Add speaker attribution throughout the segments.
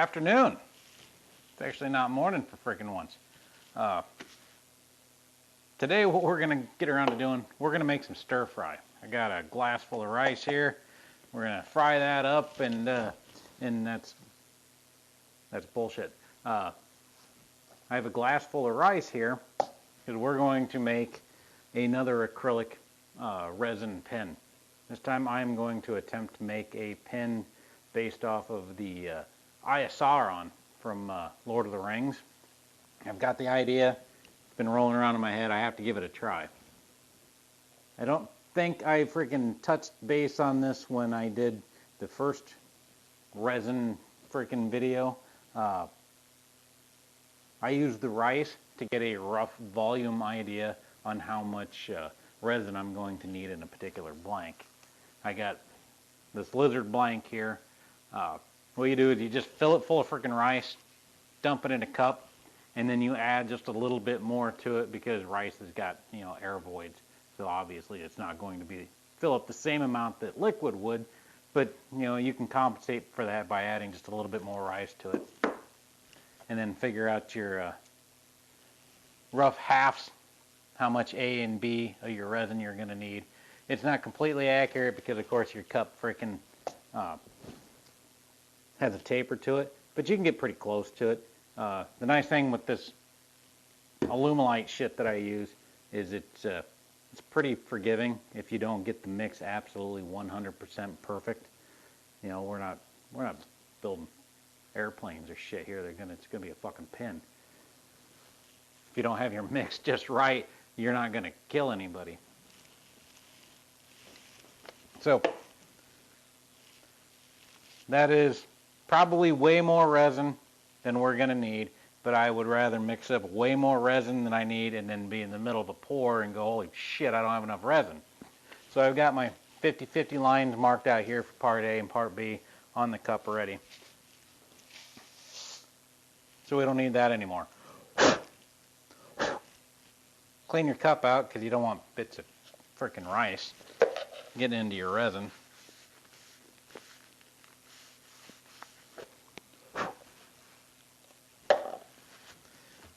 Speaker 1: afternoon. It's actually not morning for freaking once. Today what we're going to get around to doing, we're going to make some stir fry. I got a glass full of rice here. We're going to fry that up and that's bullshit. I have a glass full of rice here because we're going to make another acrylic resin pen. This time I'm going to attempt to make a pen based off of the Eye of Sauron from Lord of the Rings. I've got the idea. It's been rolling around in my head. I have to give it a try. I don't think I freaking touched base on this when I did the first resin freaking video. I used the rice to get a rough volume idea on how much resin I'm going to need in a particular blank. I got this lizard blank here. What you do is you just fill it full of freaking rice, dump it in a cup, and then you add just a little bit more to it because rice has got, air voids. So obviously it's not going to fill up the same amount that liquid would, but you can compensate for that by adding just a little bit more rice to it. And then figure out your rough halves, how much A and B of your resin you're going to need. It's not completely accurate because of course your cup freaking has a taper to it, but you can get pretty close to it. The nice thing with this Alumilite shit that I use is it's pretty forgiving if you don't get the mix absolutely 100% perfect. We're not building airplanes or shit here. It's gonna be a fucking pin. If you don't have your mix just right, you're not gonna kill anybody. So that is probably way more resin than we're going to need, but I would rather mix up way more resin than I need and then be in the middle of a pour and go, holy shit, I don't have enough resin. So I've got my 50-50 lines marked out here for part A and part B on the cup already. So we don't need that anymore. Clean your cup out because you don't want bits of freaking rice getting into your resin.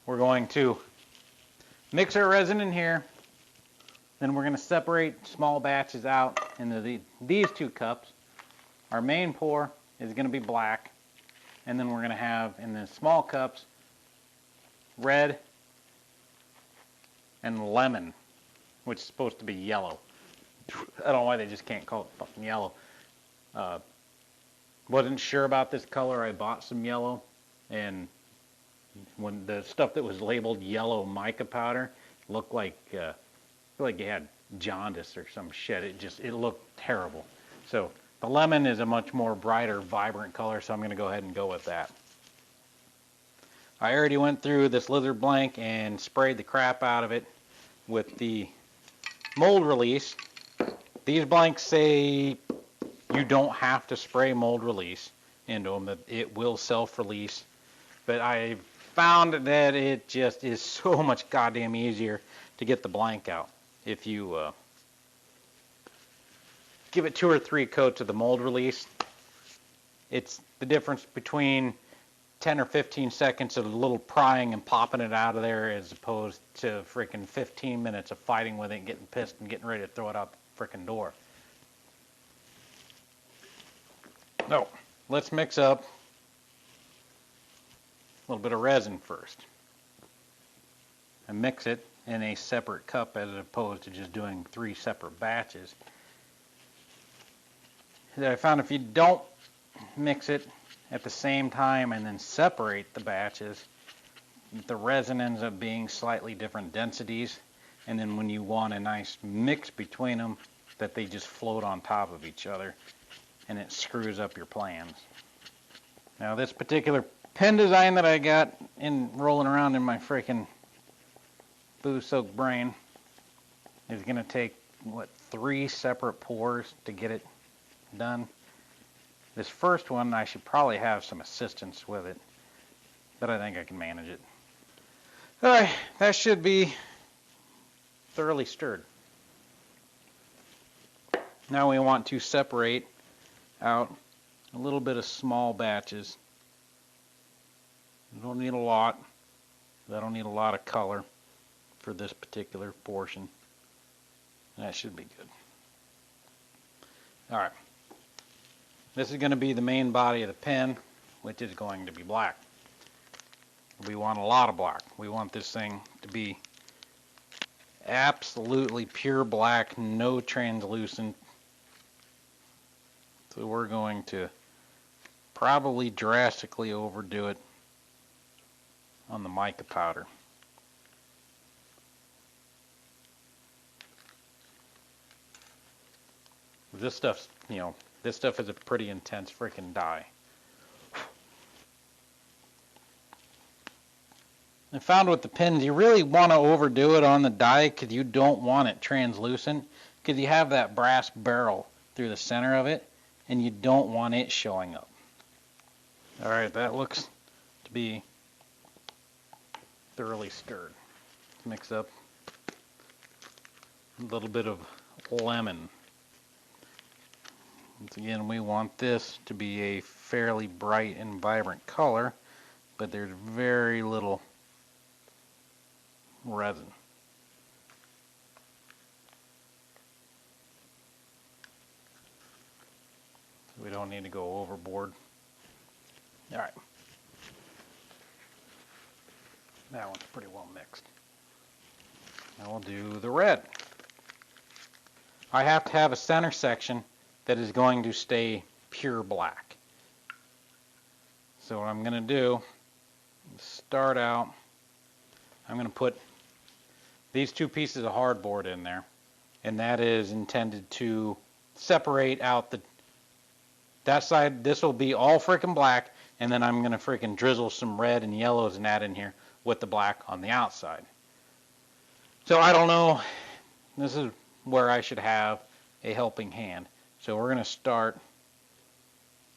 Speaker 1: We're going to mix our resin in here, then we're going to separate small batches out into these two cups. Our main pour is going to be black, and then we're going to have in the small cups red and lemon, which is supposed to be yellow. I don't know why they just can't call it fucking yellow. Wasn't sure about this color. I bought some yellow, and when the stuff that was labeled yellow mica powder looked like you had jaundice or some shit. It looked terrible. So the lemon is a much more brighter, vibrant color, so I'm going to go ahead and go with that. I already went through this lizard blank and sprayed the crap out of it with the mold release. These blanks say you don't have to spray mold release into them, that it will self-release. But I found that it just is so much goddamn easier to get the blank out if you give it 2 or 3 coats of the mold release. It's the difference between 10 or 15 seconds of a little prying and popping it out of there as opposed to freaking 15 minutes of fighting with it and getting pissed and getting ready to throw it out the freaking door. So let's mix up a little bit of resin first and mix it in a separate cup as opposed to just doing 3 separate batches. I found if you don't mix it at the same time and then separate the batches, the resin ends up being slightly different densities, and then when you want a nice mix between them, that they just float on top of each other and it screws up your plans. Now this particular pen design that I got rolling around in my freaking booze-soaked brain is going to take, 3 separate pours to get it done. This first one, I should probably have some assistance with it, but I think I can manage it. Alright, that should be thoroughly stirred. Now we want to separate out a little bit of small batches You don't need a lot. I don't need a lot of color for this particular portion. That should be good. Alright. This is going to be the main body of the pen, which is going to be black. We want a lot of black. We want this thing to be absolutely pure black, no translucent. So we're going to probably drastically overdo it on the mica powder. This stuff's, this stuff is a pretty intense freaking dye. I found with the pens, you really want to overdo it on the dye because you don't want it translucent, because you have that brass barrel through the center of it and you don't want it showing up. Alright, that looks to be thoroughly stirred. Mix up a little bit of lemon. Once again, we want this to be a fairly bright and vibrant color, but there's very little resin. We don't need to go overboard. Alright. That one's pretty well mixed. Now we'll do the red. I have to have a center section that is going to stay pure black. So what I'm going to do, start out, I'm going to put these two pieces of hardboard in there, and that is intended to separate out that side. This will be all freaking black, and then I'm going to freaking drizzle some red and yellows and that in here with the black on the outside. So I don't know, this is where I should have a helping hand. So we're going to start,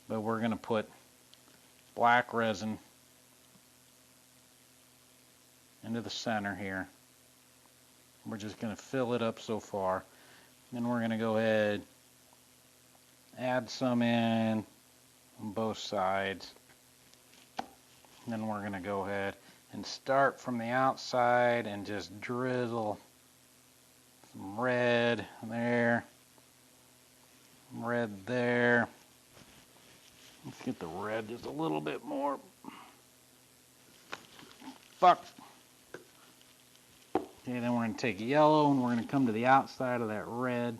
Speaker 1: but we're going to put black resin into the center here. We're just going to fill it up so far. Then we're going to go ahead, add some in on both sides. And then we're going to go ahead and start from the outside and just drizzle some red there, red there. Let's get the red just a little bit more. Fuck. Okay, then we're going to take yellow and we're going to come to the outside of that red.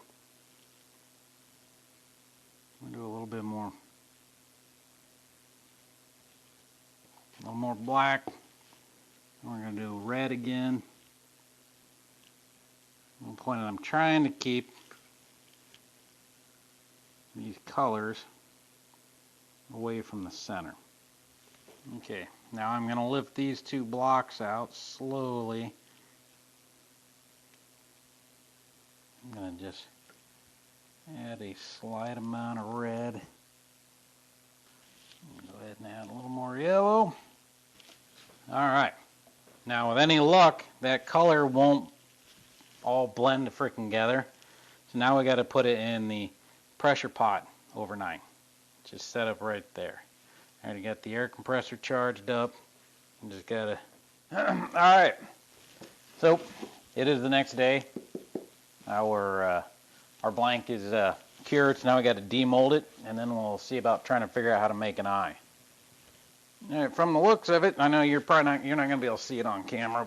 Speaker 1: We'll do a little bit more. A little more black. We're going to do red again. The point is I'm trying to keep these colors away from the center. Okay, now I'm going to lift these two blocks out slowly. I'm going to just add a slight amount of red. Go ahead and add a little more yellow. Alright, now with any luck, that color won't all blend freaking together. So now we got to put it in the pressure pot overnight. Just set up right there. I already got the air compressor charged up. I just got to... Alright, so it is the next day. Our blank is cured, so now we got to demold it, and then we'll see about trying to figure out how to make an eye. All right, from the looks of it, I know you're not going to be able to see it on camera,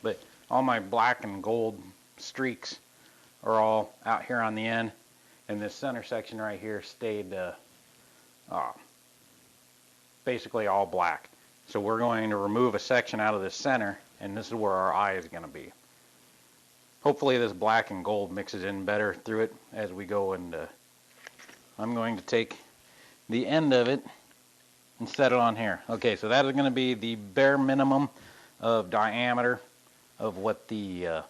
Speaker 1: but all my black and gold streaks are all out here on the end, and this center section right here stayed basically all black. So we're going to remove a section out of the center, and this is where our eye is going to be. Hopefully this black and gold mixes in better through it as we go, and I'm going to take the end of it and set it on here. Okay, so that is going to be the bare minimum of diameter of what the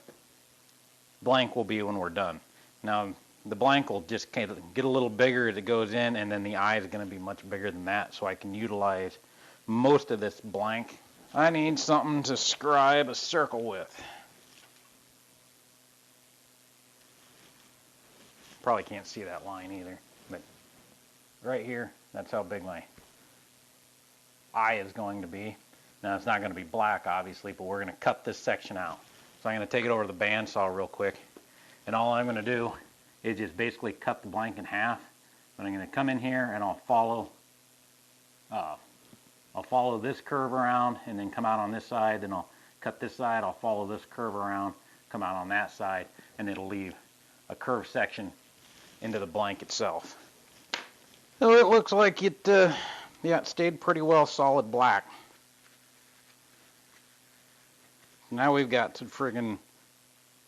Speaker 1: blank will be when we're done. Now the blank will just kind of get a little bigger as it goes in, and then the eye is going to be much bigger than that, so I can utilize most of this blank. I need something to scribe a circle with. Probably can't see that line either, but right here, that's how big my eye is going to be. Now it's not going to be black obviously, but we're going to cut this section out. So I'm going to take it over to the bandsaw real quick, and all I'm going to do is just basically cut the blank in half. But I'm going to come in here and I'll follow this curve around and then come out on this side, then I'll cut this side, I'll follow this curve around, come out on that side, and it'll leave a curved section into the blank itself. So it looks like it, yeah, it stayed pretty well solid black. Now we've got to friggin'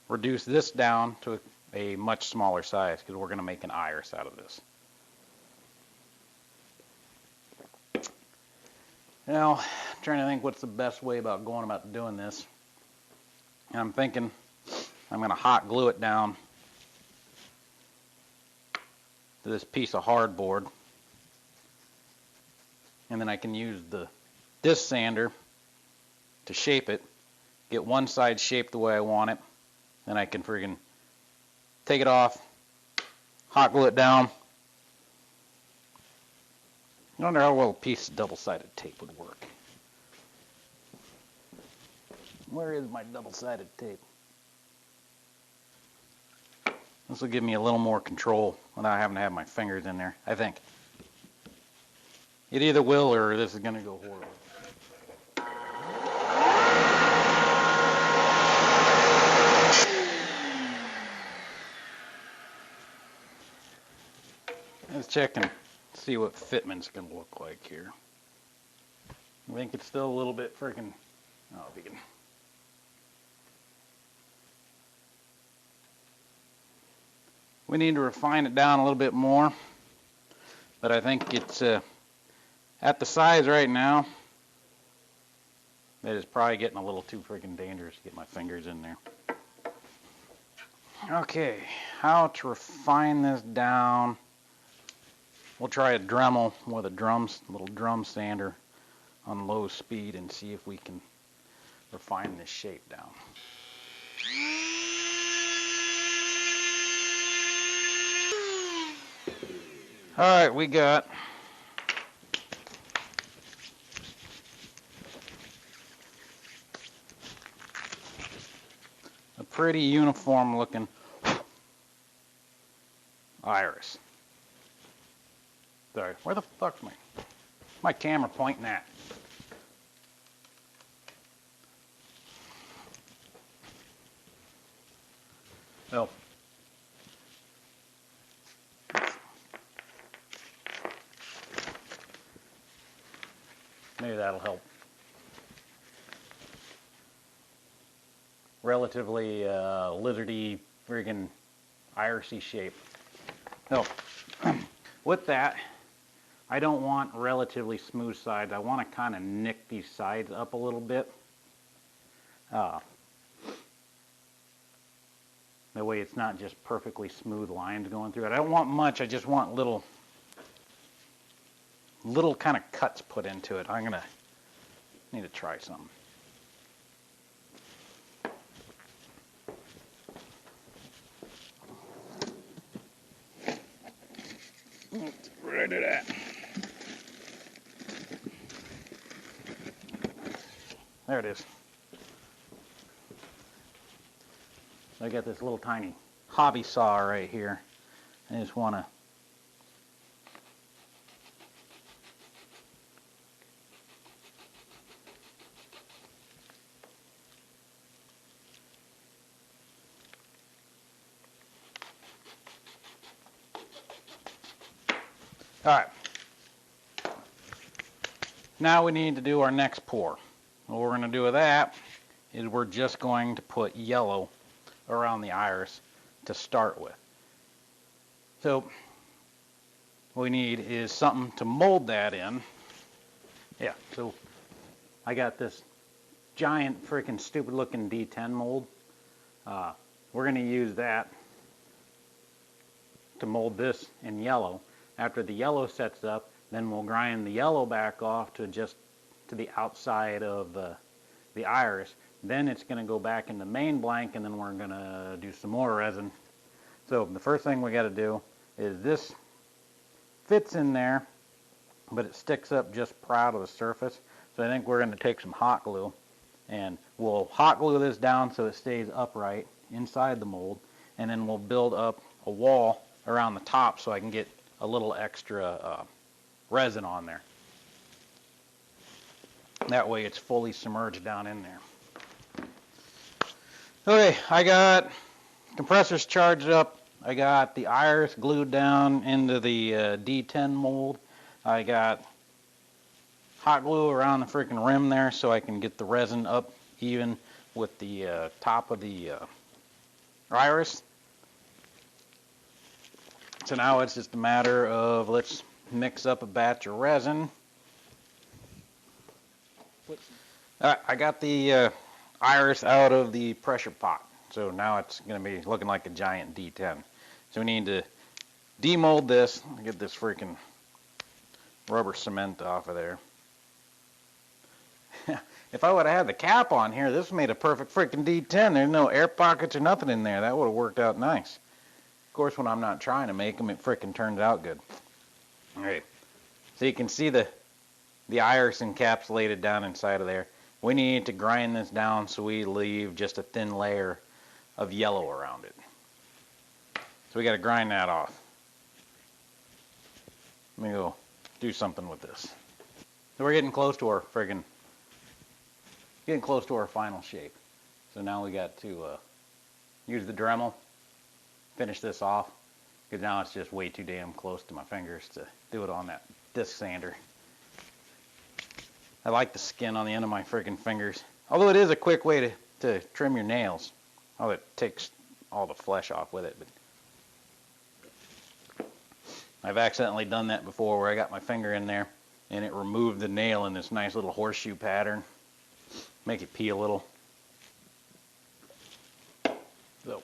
Speaker 1: reduce this down to a much smaller size because we're going to make an iris out of this. Now, I'm trying to think what's the best way about going about doing this. And I'm thinking I'm going to hot glue it down to this piece of hardboard. And then I can use the disc sander to shape it, get one side shaped the way I want it. Then I can friggin' take it off, hot glue it down. I wonder how well a piece of double-sided tape would work. Where is my double-sided tape? This will give me a little more control without having to have my fingers in there, I think. It either will or this is going to go horrible. Let's check and see what fitment's going to look like here. I think it's still a little bit freaking, oh, if you can. We need to refine it down a little bit more, but I think it's at the size right now that is probably getting a little too freaking dangerous to get my fingers in there. Okay, how to refine this down. We'll try a Dremel with a little drum sander on low speed and see if we can refine this shape down. Alright, we got a pretty uniform looking iris. Sorry, where the fuck's my camera pointing at? Oh. Maybe that'll help. Relatively lizardy, friggin' irisy shape. So, with that, I don't want relatively smooth sides. I want to kind of nick these sides up a little bit. That way it's not just perfectly smooth lines going through it. I don't want much, I just want little kind of cuts put into it. I'm gonna need to try something. Right at that. There it is. I got this little tiny hobby saw right here. I just want to Alright, now we need to do our next pour. What we're going to do with that is we're just going to put yellow around the iris to start with. So what we need is something to mold that in. Yeah, so I got this giant freaking stupid looking D10 mold. We're going to use that to mold this in yellow. After the yellow sets up, then we'll grind the yellow back off to just to the outside of the iris. Then it's going to go back in the main blank, and then we're going to do some more resin. So the first thing we got to do is this fits in there but it sticks up just proud of the surface. So I think we're going to take some hot glue and we'll hot glue this down so it stays upright inside the mold, and then we'll build up a wall around the top so I can get a little extra resin on there. That way it's fully submerged down in there. Okay, I got compressors charged up. I got the iris glued down into the D10 mold. I got hot glue around the freaking rim there so I can get the resin up even with the top of the iris. So now it's just a matter of let's mix up a batch of resin. I got the iris out of the pressure pot, so now it's going to be looking like a giant D10. So we need to demold this, get this freaking rubber cement off of there. If I would have had the cap on here, this made a perfect freaking D10. There's no air pockets or nothing in there. That would have worked out nice. Of course, when I'm not trying to make them, it freaking turns out good. All right, so you can see the iris encapsulated down inside of there. We need to grind this down so we leave just a thin layer of yellow around it. So we got to grind that off. Let me go do something with this. So we're getting close to our final shape. So now we got to use the Dremel, finish this off, because now it's just way too damn close to my fingers to do it on that disc sander. I like the skin on the end of my freaking fingers. Although it is a quick way to trim your nails. Oh, it takes all the flesh off with it. But I've accidentally done that before where I got my finger in there and it removed the nail in this nice little horseshoe pattern. Make it pee a little. So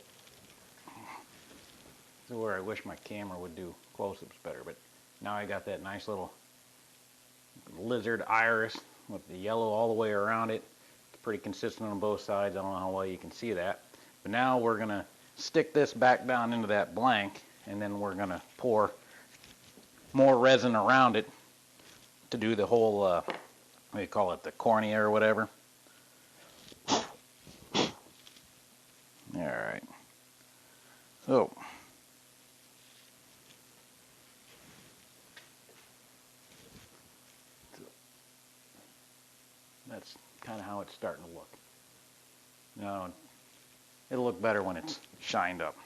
Speaker 1: this is where I wish my camera would do close-ups better. But now I got that nice little lizard iris with the yellow all the way around it. It's pretty consistent on both sides. I don't know how well you can see that. But now we're going to stick this back down into that blank, and then we're going to pour more resin around it to do the whole, what do you call it, the cornea or whatever. Alright. So that's kind of how it's starting to look. Now, it'll look better when it's shined up,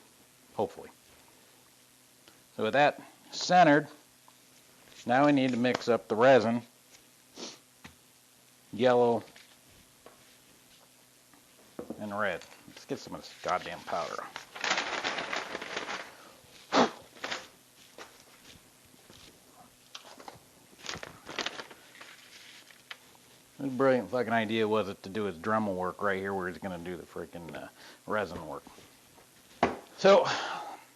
Speaker 1: hopefully. So with that centered, now we need to mix up the resin, yellow, and red. Let's get some of this goddamn powder. His brilliant fucking idea was it to do his Dremel work right here where he's going to do the freaking resin work. So,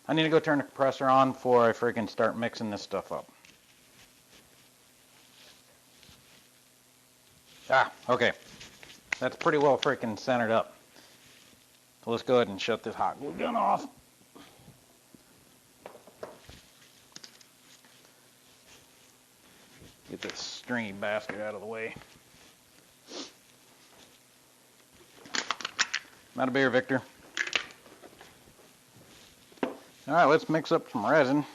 Speaker 1: I need to go turn the compressor on before I freaking start mixing this stuff up. Okay. That's pretty well freaking centered up. So let's go ahead and shut this hot glue gun off. Get this stringy bastard out of the way. Not a beer, Victor. Alright, let's mix up some resin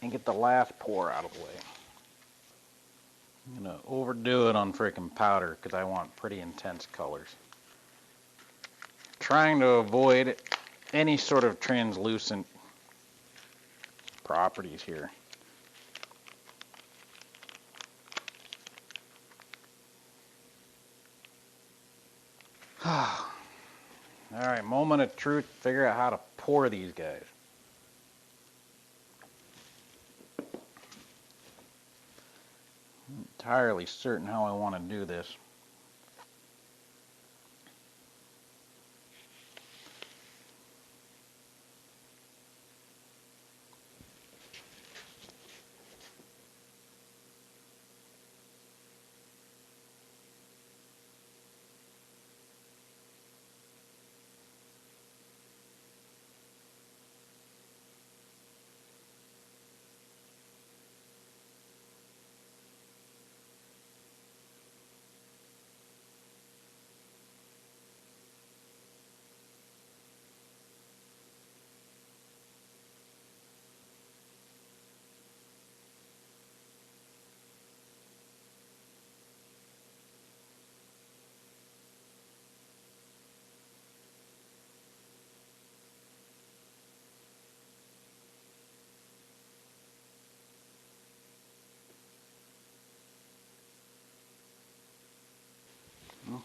Speaker 1: and get the last pour out of the way. I'm going to overdo it on freaking powder because I want pretty intense colors. Trying to avoid any sort of translucent properties here. Alright, moment of truth, figure out how to pour these guys. I'm entirely certain how I want to do this.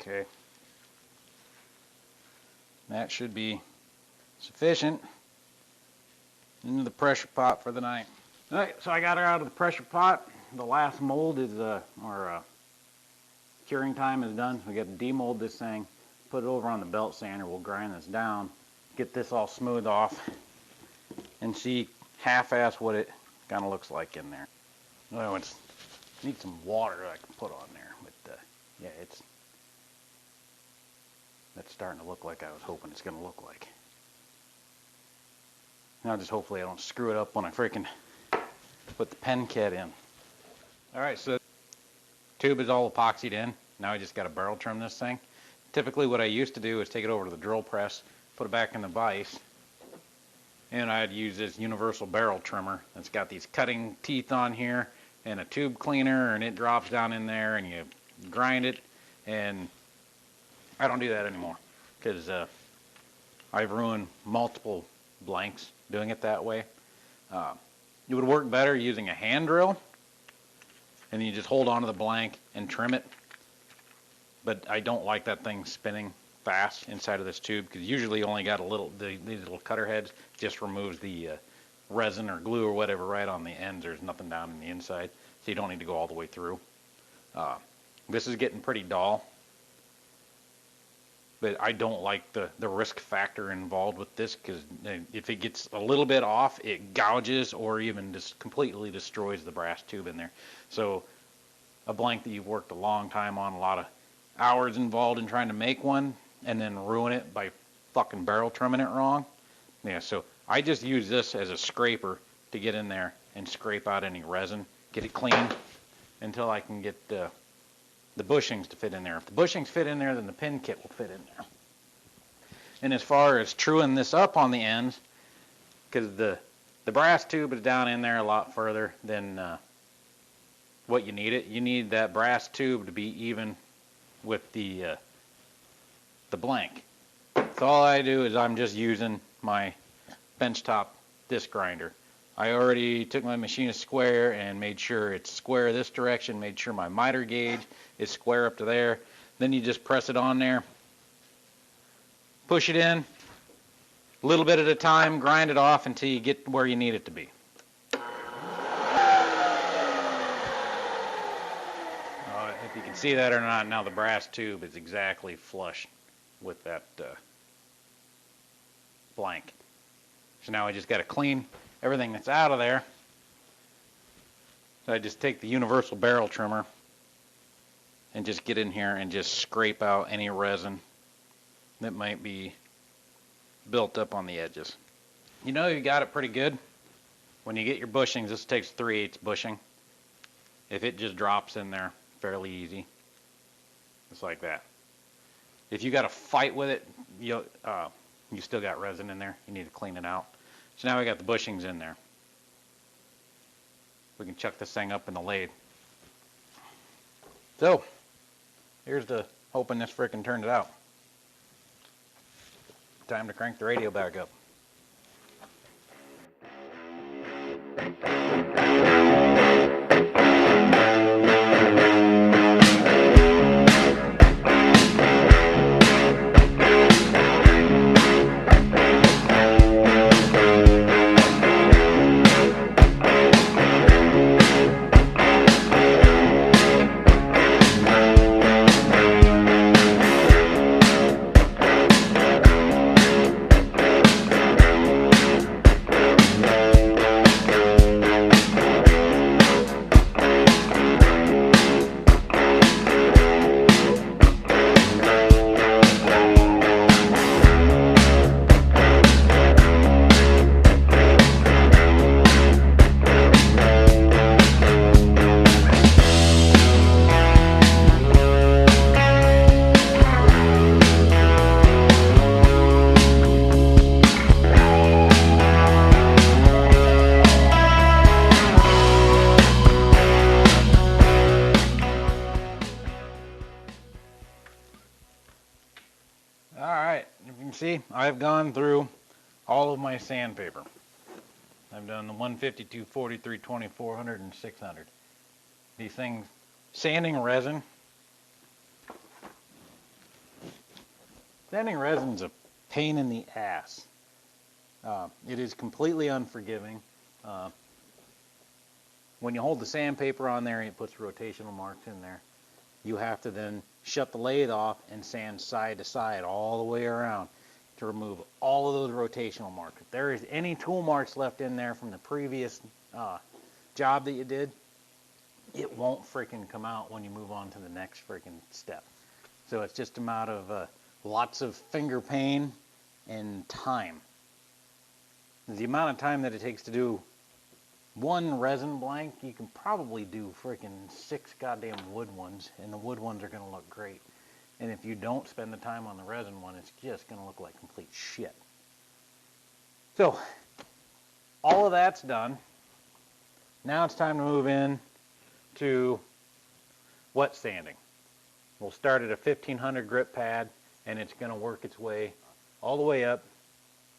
Speaker 1: Okay. That should be sufficient. Into the pressure pot for the night. Alright, so I got her out of the pressure pot. The last mold is, curing time is done. We got to demold this thing, put it over on the belt sander. We'll grind this down, get this all smooth off, and see half-ass what it kind of looks like in there. Well, it needs some water I can put on there, but yeah, that's starting to look like I was hoping it's going to look like. Now just hopefully I don't screw it up when I freaking put the pen kit in. Alright, so the tube is all epoxied in. Now I just got to barrel trim this thing. Typically what I used to do is take it over to the drill press, put it back in the vise, and I'd use this universal barrel trimmer that's got these cutting teeth on here and a tube cleaner, and it drops down in there and you grind it. And I don't do that anymore because I've ruined multiple blanks doing it that way. It would work better using a hand drill, and then you just hold onto the blank and trim it. But I don't like that thing spinning fast inside of this tube because usually you only got these little cutter heads. Just removes the resin or glue or whatever right on the ends. There's nothing down in the inside, so you don't need to go all the way through. This is getting pretty dull, but I don't like the risk factor involved with this because if it gets a little bit off, it gouges or even just completely destroys the brass tube in there. So a blank that you've worked a long time on, a lot of hours involved in trying to make one, and then ruin it by fucking barrel trimming it wrong. Yeah, so I just use this as a scraper to get in there and scrape out any resin, get it clean until I can get the bushings to fit in there. If the bushings fit in there, then the pin kit will fit in there. And as far as truing this up on the ends, because the brass tube is down in there a lot further than what you need it. You need that brass tube to be even with the blank. So all I do is I'm just using my benchtop disc grinder. I already took my machinist square and made sure it's square this direction, made sure my miter gauge is square up to there. Then you just press it on there, push it in, a little bit at a time, grind it off until you get where you need it to be. If you can see that or not, now the brass tube is exactly flush with that blank. So now I just got to clean everything that's out of there. So I just take the universal barrel trimmer and just get in here and just scrape out any resin that might be built up on the edges. You know you got it pretty good when you get your bushings. This takes 3/8 bushing. If it just drops in there fairly easy, just like that. If you got to fight with it, you still got resin in there. You need to clean it out. So now we got the bushings in there. We can chuck this thing up in the lathe. So here's the hoping this frickin' turned it out. Time to crank the radio back up. See, I've gone through all of my sandpaper. I've done the 150, 240, 320, 400, and 600. These things, sanding resin Sanding resin's a pain in the ass. It is completely unforgiving. When you hold the sandpaper on there and it puts rotational marks in there, you have to then shut the lathe off and sand side to side all the way around to remove all of those rotational marks. If there is any tool marks left in there from the previous job that you did, it won't freaking come out when you move on to the next freaking step. So it's just a matter of lots of finger pain and time. The amount of time that it takes to do one resin blank, you can probably do freaking 6 goddamn wood ones, and the wood ones are going to look great. And if you don't spend the time on the resin one, it's just going to look like complete shit. So, all of that's done. Now it's time to move in to wet sanding. We'll start at a 1500 grit pad, and it's going to work its way all the way up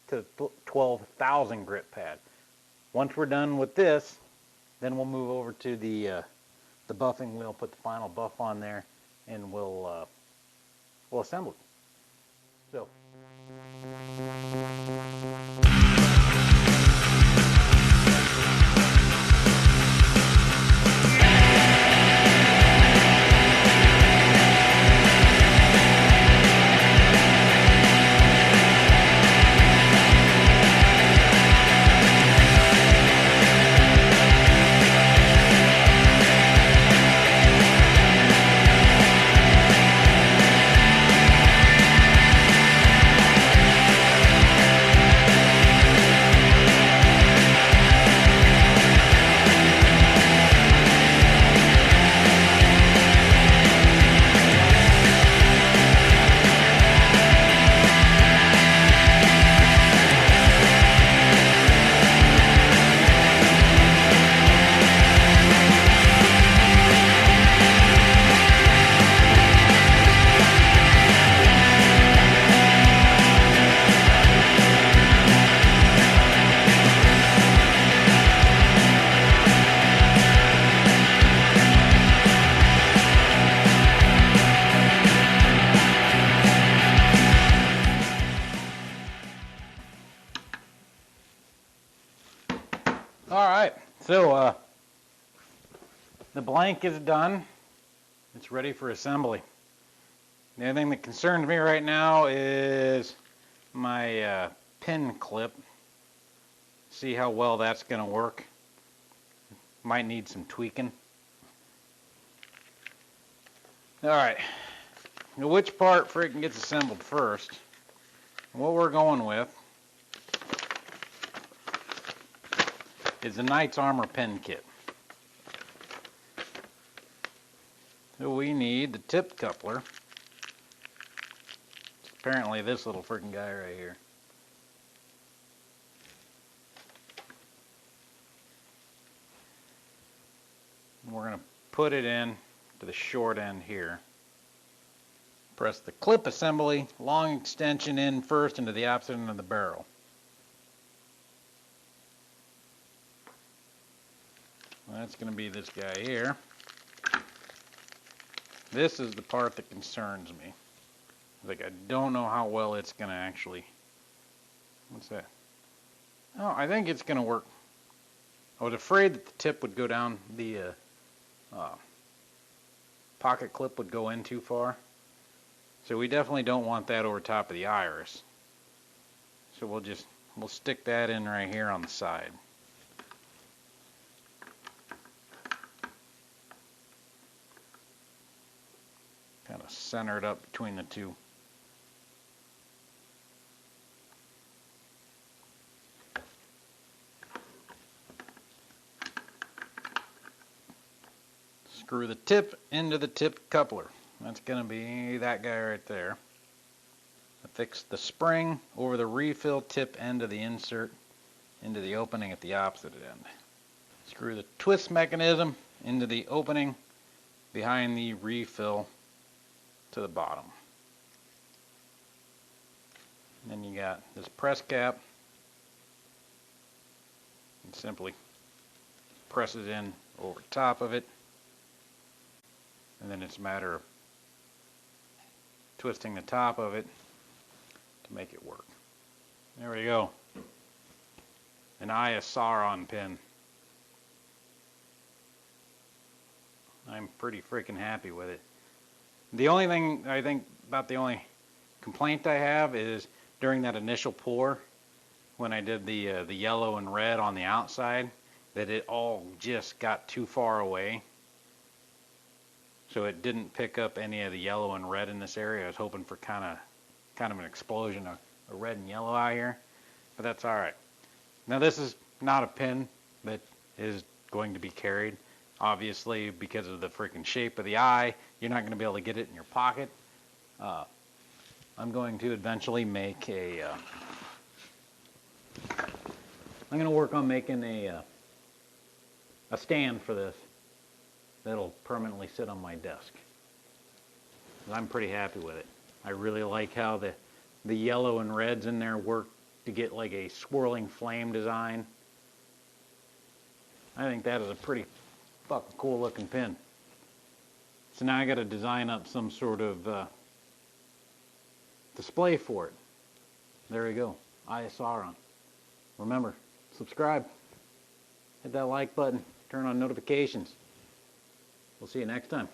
Speaker 1: to 12,000 grit pad. Once we're done with this, then we'll move over to the buffing wheel, put the final buff on there, and we'll assemble it. So. Alright, so the blank is done. It's ready for assembly. The only thing that concerns me right now is my pin clip. See how well that's going to work. Might need some tweaking. Alright, now which part freaking gets assembled first? What we're going with is the Knight's Armor pin kit. So we need the tip coupler. Apparently this little freaking guy right here. And we're going to put it in to the short end here. Press the clip assembly, long extension in first into the opposite end of the barrel. That's going to be this guy here. This is the part that concerns me. Like, I don't know how well it's going to actually... What's that? Oh, I think it's going to work. I was afraid that the tip would go down, the pocket clip would go in too far. So we definitely don't want that over top of the iris. So we'll stick that in right here on the side. Kind of centered up between the two. Screw the tip into the tip coupler. That's going to be that guy right there. Affix the spring over the refill tip end of the insert into the opening at the opposite end. Screw the twist mechanism into the opening behind the refill to the bottom. And then you got this press cap. And simply press it in over top of it. And then it's a matter of twisting the top of it to make it work. There we go. An Eye of Sauron pin. I'm pretty freaking happy with it. The only thing I think about the only complaint I have is during that initial pour, when I did the yellow and red on the outside, that it all just got too far away. So it didn't pick up any of the yellow and red in this area. I was hoping for kind of an explosion of red and yellow out here, but that's all right. Now this is not a pin that is going to be carried. Obviously, because of the freaking shape of the eye, you're not going to be able to get it in your pocket. I'm going to eventually make I'm going to work on making a stand for this that'll permanently sit on my desk. I'm pretty happy with it. I really like how the yellow and reds in there work to get like a swirling flame design. I think that is a pretty fucking cool looking pin. So now I got to design up some sort of display for it. There we go. Eye of Sauron. Remember, subscribe. Hit that like button. Turn on notifications. We'll see you next time.